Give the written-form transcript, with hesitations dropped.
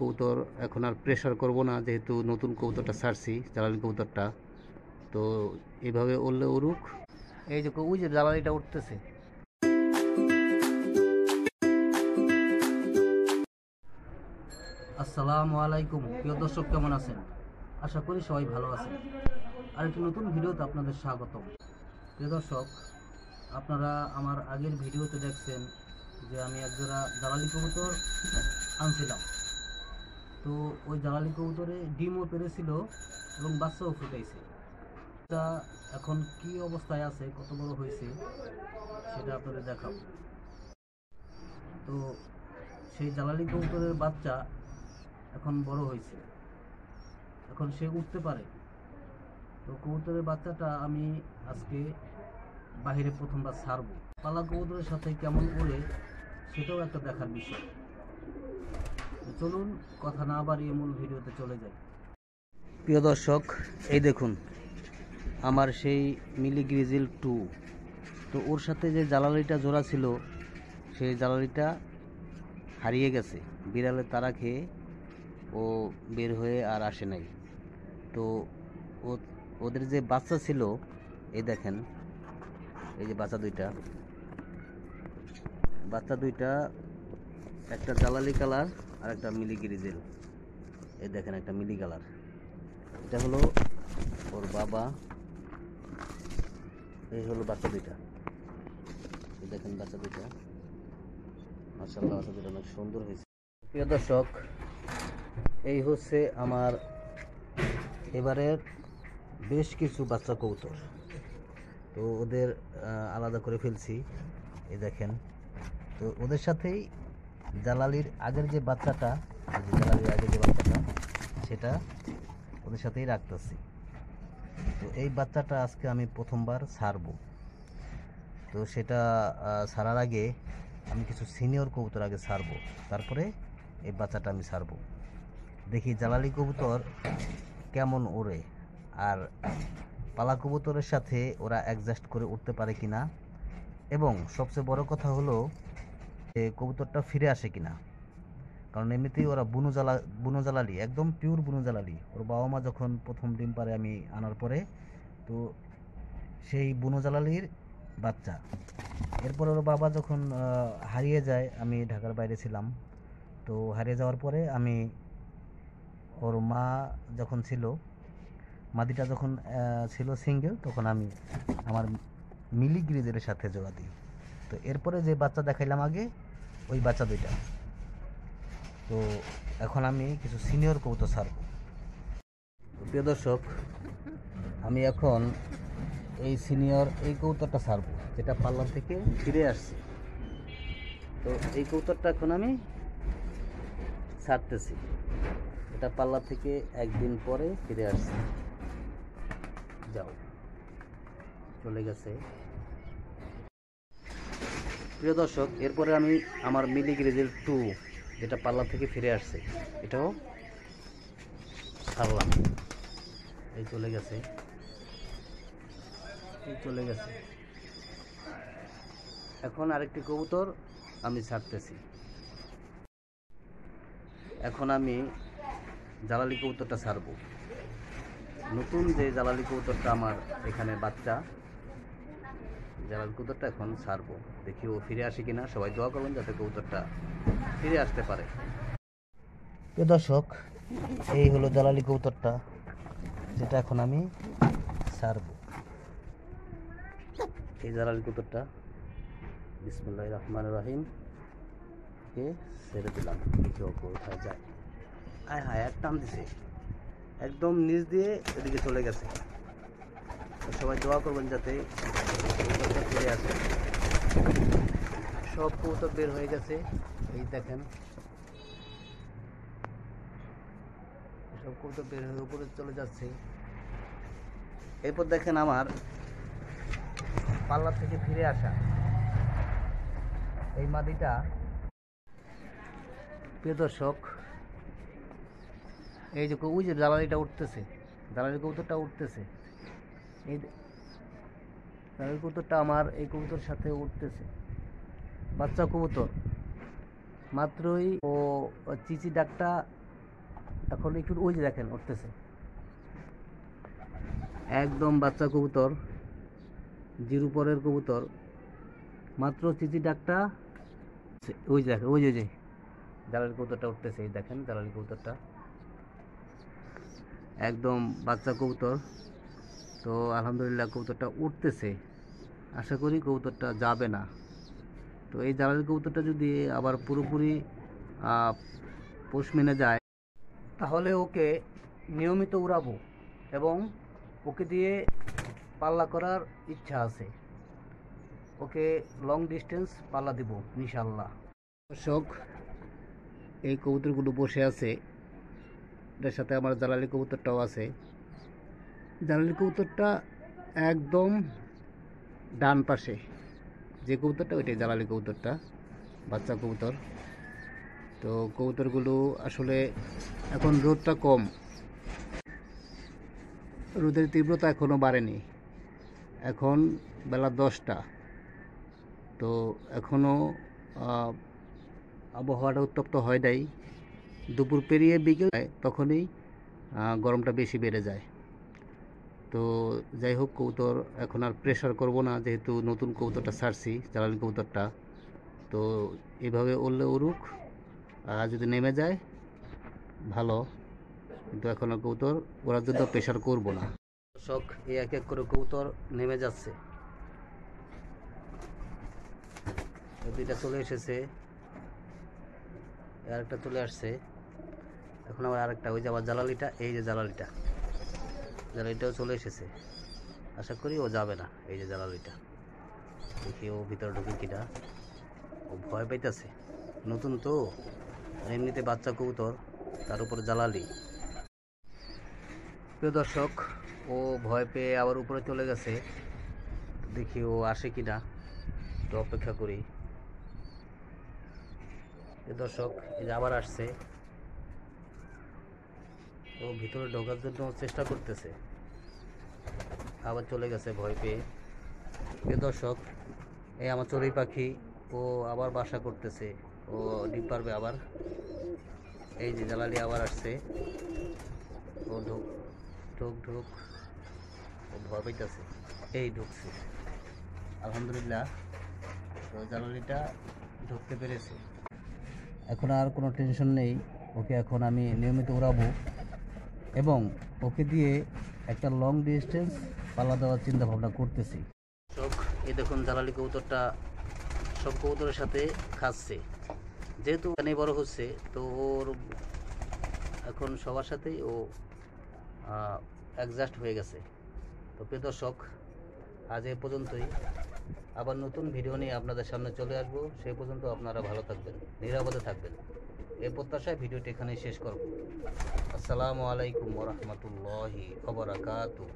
কবুতর এখন আর প্রেশার করব না, যেহেতু নতুন কবুতরটা ছাড়ছি, জ্বালানি কবুতরটা। তো এইভাবে উড়লে উড়ুক। এই যে ওই যে জ্বালানিটা উঠতেছে। আসসালামু আলাইকুম প্রিয় দর্শক, কেমন আছেন? আশা করি সবাই ভালো আছেন। আর একটি নতুন ভিডিওতে আপনাদের স্বাগতম। প্রিয় দর্শক, আপনারা আমার আগের ভিডিওতে দেখছেন যে আমি একজোড়া জ্বালানি কবুতর আনছিলাম। তো ওই জ্বালানি কবুতরে ডিমও পেরেছিল এবং বাচ্চাও ফুটাইছে। তা এখন কি অবস্থায় আছে, কত বড় হয়েছে সেটা আপনাদের দেখাবো। তো সেই জ্বালানি কবুতরের বাচ্চা এখন বড় হয়েছে, এখন সে উঠতে পারে। তো কবুতরের বাচ্চাটা আমি আজকে বাহিরে প্রথমবার ছাড়বো। পালা কবুতরের সাথে কেমন ওড়ে সেটাও একটা দেখার বিষয়। চলুন কথা না বাড়িয়ে মূল ভিডিওতে চলে যাই। প্রিয় দর্শক, এই দেখুন আমার সেই মিলি গ্রিজিল 2। তো ওর সাথে যে জ্বালালিটা জোড়া ছিল, সেই জ্বালালিটা হারিয়ে গেছে বিড়ালের তাড়া খেয়ে। ও বের হয়ে আর আসে নাই। তো ওদের যে বাচ্চা ছিল, এই দেখেন, এই যে বাচ্চা দুইটা, একটা জ্বালালি কালার আর একটা মিলি গ্রিজেল। এই দেখেন একটা মিলি কালার, এটা হলো ওর বাবা। এই হলো বাচ্চা দুইটা, এই দেখেন বাচ্চা দুইটা। মাশাআল্লাহ, বাচ্চা দুইটা অনেক সুন্দর হয়েছে। প্রিয় দর্শক, এই হচ্ছে আমার এবারের বেশ কিছু বাচ্চা কবুতর। তো ওদের আলাদা করে ফেলছি, এই দেখেন। তো ওদের সাথেই জ্বালালির আগের যে বাচ্চাটা, সেটা ওদের সাথেই রাখতেছি। তো এই বাচ্চাটা আজকে আমি প্রথমবার ছাড়বো। তো সেটা ছাড়ার আগে আমি কিছু সিনিয়র কবুতর আগে ছাড়বো, তারপরে এই বাচ্চাটা আমি ছাড়বো। দেখি জ্বালালি কবুতর কেমন ওড়ে, আর পালা কবুতরের সাথে ওরা অ্যাডজাস্ট করে উঠতে পারে কিনা, এবং সবচেয়ে বড় কথা হলো যে কবুতরটা ফিরে আসে কিনা। কারণ এমনিতেই ওরা বুনো জ্বালালি, একদম পিওর বুনো জ্বালালি। ওর বাবা মা যখন প্রথম ডিম পারে আমি আনার পরে, তো সেই বুনো জ্বালালির বাচ্চা। এরপর ওর বাবা যখন হারিয়ে যায়, আমি ঢাকার বাইরে ছিলাম। তো হারিয়ে যাওয়ার পরে আমি ওর মা যখন ছিল, মাদিটা যখন ছিল সিঙ্গেল, তখন আমি আমার মিলি গ্রিজের সাথে জোড়া দিই। তো এরপরে যে বাচ্চা দেখাইলাম আগে, ওই বাচ্চা দুইটা। তো এখন আমি কিছু সিনিয়র কবুতর ছাড়বো। প্রিয় দর্শক, আমি এখন এই সিনিয়র এই কবুতরটা ছাড়বো, যেটা পাল্লা থেকে ফিরে আসছে। তো এই কবুতরটা এখন আমি ছাড়তেছি। এটা পাল্লা থেকে একদিন পরে ফিরে আসছে। যাও, চলে গেছে। প্রিয় দর্শক, এরপরে আমি আমার মিলি গ্রিজেল 2, যেটা পাল্লা থেকে ফিরে আসছে, এটাও ছাড়লাম। এই চলে গেছে। এখন আরেকটি কবুতর আমি ছাড়তেছি। এখন আমি জ্বালালি কবুতরটা ছাড়বো। নতুন যে জ্বালালি কবুতরটা আমার এখানে বাচ্চা, জ্বালালি কবুতরটা এখন ছাড়বো। দেখি ও ফিরে আসে কিনা। সবাই দোয়া করবেন যাতে কবুতরটা ফিরে আসতে পারে। প্রিয় দর্শক, এই হলো জ্বালালি কবুতরটা, যেটা এখন আমি ছাড়বো। এই জ্বালালি কবুতরটা বিসমিল্লাহির রহমানির রহিম কে ছেড়ে দিলাম। দেখি ও কোথায় যায়। আয় হায়, এক টান দিছে, একদম নিচ দিয়ে এদিকে চলে গেছে। সবাই দোয়া করবেন যাতে কবুতরটা ফিরে আসে। সব কবুতর বের হয়ে গেছে, এই দেখেন সব কবুতর বের হয়ে উপরে চলে যাচ্ছে। এরপর দেখেন আমার পাল্লা থেকে ফিরে আসা এই মাদিটা। প্রিয় দর্শক, এই যে ওই যে জ্বালানিটা উঠতেছে, জ্বালানি কবুতরটা উঠতেছে। এই জ্বালানি কবুতরটা আমার এই কবুতরের সাথে উঠতেছে। বাচ্চা কবুতর, মাত্রই ও চিচি ডাকটা এখন একটু ওই যে দেখেন উঠতেছে, একদম বাচ্চা কবুতর, জিরো পরের কবুতর, মাত্র চিচি ডাকটা। ওই যে দেখেন, ওই যে জ্বালালি কবুতরটা উঠতেছে, এই দেখেন জ্বালালি কবুতরটা, একদম বাচ্চা কবুতর। তো আলহামদুলিল্লাহ কবুতরটা উঠতেছে, আশা করি কবুতরটা যাবে না। তো এই জ্বালালি কবুতরটা যদি আবার পুরোপুরি পোষ মেনে যায়, তাহলে ওকে নিয়মিত উড়াবো এবং ওকে দিয়ে পাল্লা করার ইচ্ছা আছে। ওকে লং ডিস্টেন্স পাল্লা দিব ইনশাল্লাহ। দর্শক, এই কবুতরগুলো বসে আছে, এটার সাথে আমার জ্বালালি কবুতরটাও আছে। জ্বালালি কবুতরটা একদম ডান পাশে, যে কবুতরটা ওইটাই জ্বালালি কবুতরটা, বাচ্চা কবুতর। তো কবুতরগুলো আসলে এখন রোদটা কম, রোদের তীব্রতা এখনও বাড়েনি, এখন বেলা 10টা। তো এখনও আবহাওয়াটা উত্তপ্ত হয় নাই, দুপুর পেরিয়ে বিকেল তখনই গরমটা বেশি বেড়ে যায়। তো যাই হোক, কবুতর এখন আর প্রেশার করব না, যেহেতু নতুন কবুতরটা ছাড়ছি, জ্বালালি কবুতরটা। তো এইভাবে উড়লে উড়ুক, আর যদি নেমে যায় ভালো, কিন্তু এখন আর কবুতর ওরা জন্য প্রেশার করব না। দর্শক, এই এক এক করে কবুতর নেমে যাচ্ছে, দুইটা চলে এসেছে, আরেকটা চলে আসছে, এখন আবার আরেকটা, ওই যে আবার জ্বালালিটা, এই যে জ্বালালিটাও চলে এসেছে। আশা করি ও যাবে না। এই যে জ্বালালিটা, দেখি ও ভিতরে ঢুকে কিনা। ও ভয় পাইতেছে, নতুন তো, এমনিতে বাচ্চা কবুতর, তার উপর জ্বালালি। প্রিয় দর্শক, ও ভয় পেয়ে আবার উপরে চলে গেছে, দেখি ও আসে কিনা, একটু অপেক্ষা করি। দর্শক, এই যে আবার আসছে, ও ভিতরে ঢোকার জন্য চেষ্টা করতেছে, আবার চলে গেছে ভয় পেয়ে। প্রিয় দর্শক, এই আমার চড়ুই পাখি, ও আবার বাসা করতেছে, ও ডিম পারবে আবার। এই যে জ্বালালি আবার আসছে, ও ঢুক ঢুক ঢুক, ও ভয় পাইতেছে, এই ঢুকছে আলহামদুলিল্লাহ। তো জ্বালালিটা ঢুকতে পেরেছে, এখন আর কোনো টেনশন নেই। ওকে এখন আমি নিয়মিত উড়াবো এবং ওকে দিয়ে একটা লং ডিস্টেন্স পাল্লা দেওয়ার চিন্তা ভাবনা করতেছি। সব এই দেখুন, জ্বালালি কবুতরটা সব কবুতরের সাথে খাচ্ছে, যেহেতু এখানে বড় হচ্ছে, তো ওর এখন সবার সাথেই ও অ্যাডজাস্ট হয়ে গেছে। তো প্রিয় দর্শক, আজ এ পর্যন্তই, আবার নতুন ভিডিও নিয়ে আপনাদের সামনে চলে আসবো। সেই পর্যন্ত আপনারা ভালো থাকবেন, নিরাপদে থাকবেন, এই প্রত্যাশায় ভিডিওটি এখানেই শেষ করব। আসসালামু আলাইকুম ওয়া রাহমাতুল্লাহি ওয়া বারাকাতুহু।